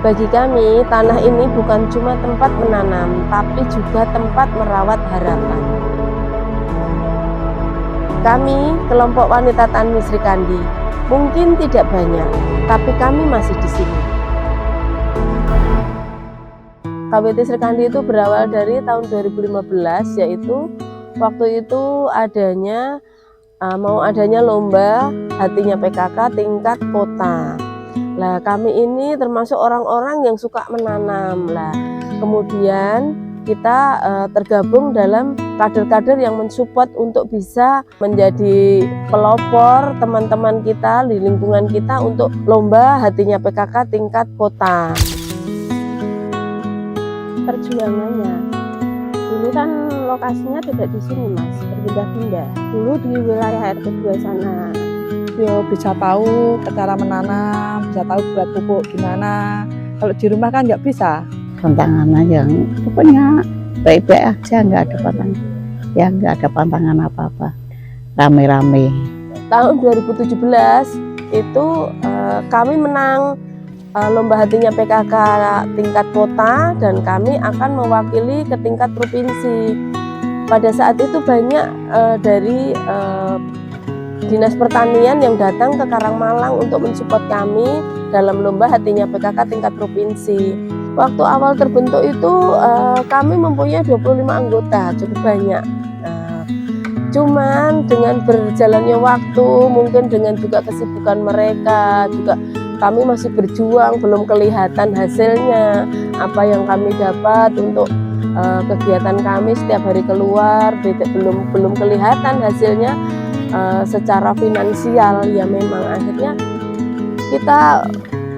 Bagi kami, tanah ini bukan cuma tempat menanam, tapi juga tempat merawat harapan. Kami, kelompok wanita Tani Sri Kandi, mungkin tidak banyak, tapi kami masih di sini. KWT Sri Kandi itu berawal dari tahun 2015, yaitu waktu itu mau adanya lomba hatinya PKK tingkat kota. Lah kami ini termasuk orang-orang yang suka menanam. Lah kemudian kita tergabung dalam kader-kader yang mensupport untuk bisa menjadi pelopor teman-teman kita di lingkungan kita untuk lomba hatinya PKK tingkat kota. Perjuangannya dulu kan lokasinya tidak di sini Mas, berpindah-pindah. Dulu di wilayah RT 2 sana. Yo bisa tahu cara menanam, bisa tahu buat pupuk gimana. Kalau di rumah kan nggak bisa. Tantangannya yang pokoknya baik-baik aja, nggak ada pantangan. Ya nggak ada pantangan apa-apa. Rame-rame. Tahun 2017 itu kami menang lomba hatinya PKK tingkat kota dan kami akan mewakili ke tingkat provinsi. Pada saat itu banyak dari Dinas Pertanian yang datang ke Karangmalang untuk mensupport kami dalam lomba hatinya PKK tingkat provinsi. Waktu awal terbentuk itu kami mempunyai 25 anggota, cukup banyak. Cuman dengan berjalannya waktu, mungkin dengan juga kesibukan mereka, juga kami masih berjuang, belum kelihatan hasilnya. Apa yang kami dapat untuk kegiatan kami setiap hari keluar, belum kelihatan hasilnya. Secara finansial ya memang akhirnya kita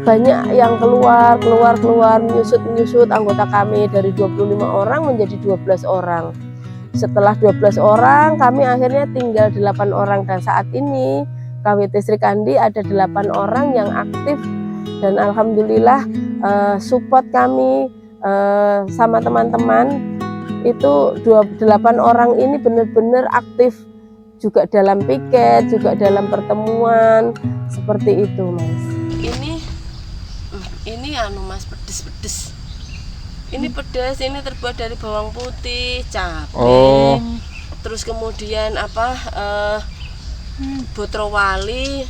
banyak yang keluar menyusut anggota kami dari 25 orang menjadi 12 orang. Setelah 12 orang kami akhirnya tinggal 8 orang dan saat ini KWT Sri Kandi ada 8 orang yang aktif dan alhamdulillah support kami sama teman-teman itu 8 orang ini benar-benar aktif juga dalam piket, juga dalam pertemuan seperti itu Mas. Ini Mas pedes. Ini pedas, ini terbuat dari bawang putih, cabai, terus kemudian botrowali.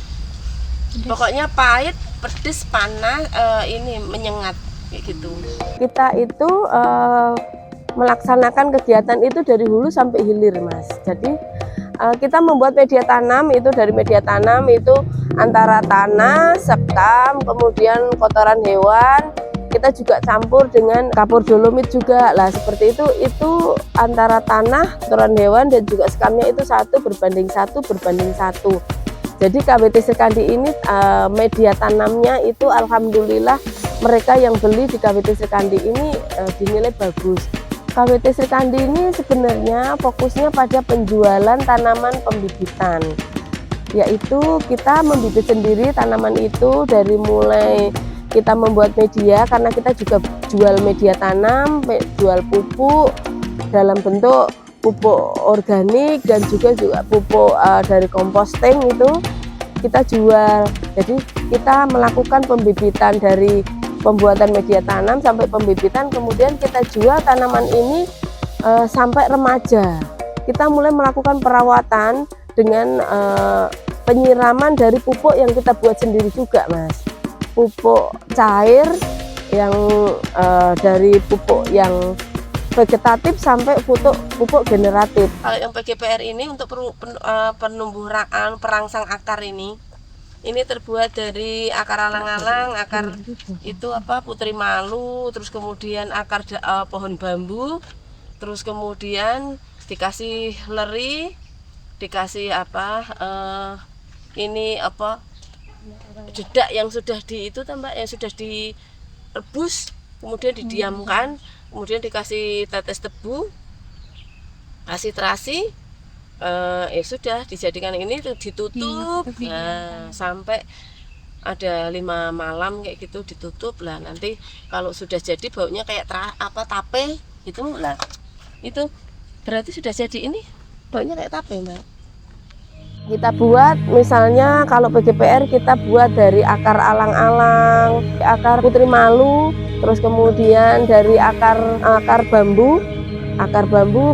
Pokoknya pahit, pedes, panas, ini menyengat kayak gitu. Kita itu melaksanakan kegiatan itu dari hulu sampai hilir Mas. Jadi kita membuat media tanam itu dari media tanam itu antara tanah, sekam, kemudian kotoran hewan. Kita juga campur dengan kapur dolomit juga lah seperti itu antara tanah, kotoran hewan dan juga sekamnya itu 1 berbanding 1. Jadi KWT Sri Kandi ini media tanamnya itu alhamdulillah mereka yang beli di KWT Sri Kandi ini dinilai bagus. KWT Sri Kandi ini sebenarnya fokusnya pada penjualan tanaman pembibitan, yaitu kita membibit sendiri tanaman itu dari mulai kita membuat media, karena kita juga jual media tanam, jual pupuk dalam bentuk pupuk organik dan juga pupuk dari composting itu kita jual. Jadi kita melakukan pembibitan dari pembuatan media tanam sampai pembibitan, kemudian kita jual tanaman ini sampai remaja. Kita mulai melakukan perawatan dengan penyiraman dari pupuk yang kita buat sendiri juga Mas. Pupuk cair yang dari pupuk yang vegetatif sampai pupuk generatif. Kalau yang PGPR ini untuk penumbuhan perangsang akar ini terbuat dari akar alang-alang, akar itu putri malu, terus kemudian akar pohon bambu, terus kemudian dikasih leri, dikasih dedak yang sudah yang sudah direbus, kemudian didiamkan, kemudian dikasih tetes tebu, kasih terasi. Sudah dijadikan ini ditutup sampai ada 5 malam kayak gitu ditutup lah. Nanti kalau sudah jadi baunya kayak tape gitu lah, itu berarti sudah jadi. Ini baunya kayak tape Mbak. Kita buat misalnya kalau PGPR kita buat dari akar alang-alang, akar putri malu, terus kemudian dari akar bambu,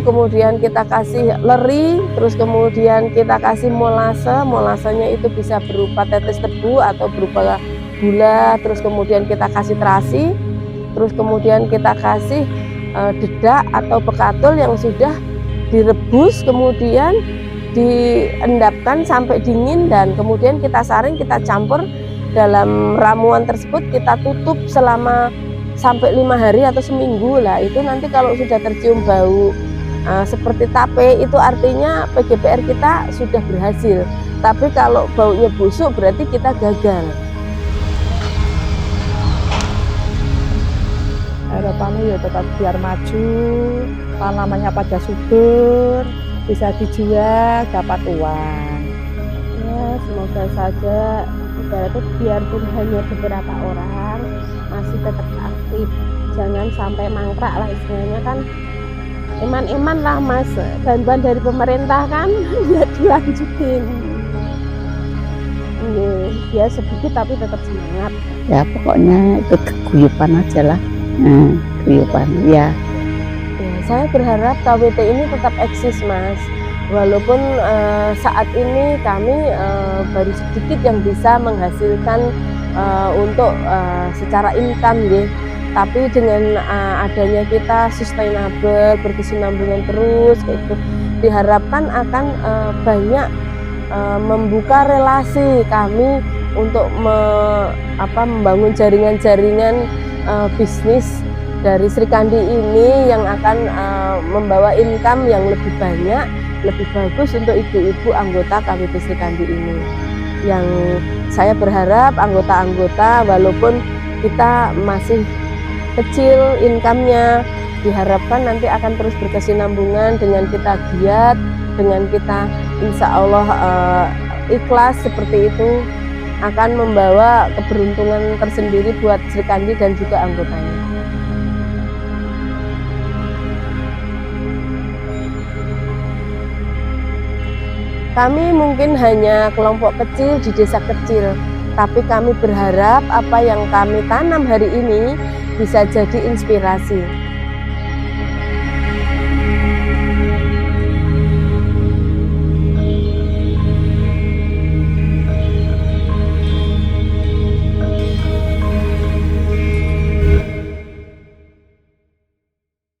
kemudian kita kasih leri, terus kemudian kita kasih molasenya itu bisa berupa tetes tebu atau berupa gula, terus kemudian kita kasih terasi, terus kemudian kita kasih dedak atau pekatul yang sudah direbus, kemudian diendapkan sampai dingin, dan kemudian kita saring, kita campur dalam ramuan tersebut, kita tutup selama sampai 5 hari atau seminggu lah. Itu nanti kalau sudah tercium bau seperti tape, itu artinya PGPR kita sudah berhasil. Tapi kalau baunya busuk berarti kita gagal. Harapannya ya tetap biar maju, tanamannya pada subur, bisa dijual, dapat uang. Ya, semoga saja ibaratnya biarpun hanya beberapa orang masih tetap aktif, jangan sampai mangkrak lah istilahnya kan. Eman-eman lah Mas, bantuan dari pemerintah kan ya dilanjutin. Ya sedikit tapi tetap semangat. Ya pokoknya itu keguyupan aja lah. Keguyupan ya. Ya, saya berharap KWT ini tetap eksis Mas. Walaupun saat ini kami baru sedikit yang bisa menghasilkan untuk secara income ya. Tapi dengan adanya kita sustainable, berkesinambungan terus gitu, diharapkan akan banyak membuka relasi kami untuk membangun jaringan-jaringan bisnis dari Sri Kandi ini yang akan membawa income yang lebih banyak, lebih bagus untuk ibu-ibu anggota KWT Sri Kandi ini. Yang saya berharap anggota-anggota walaupun kita masih kecil income-nya, diharapkan nanti akan terus berkesinambungan dengan kita giat, dengan kita insya Allah ikhlas seperti itu, akan membawa keberuntungan tersendiri buat Sri Kandi dan juga anggotanya. Kami mungkin hanya kelompok kecil di desa kecil, tapi kami berharap apa yang kami tanam hari ini bisa jadi inspirasi.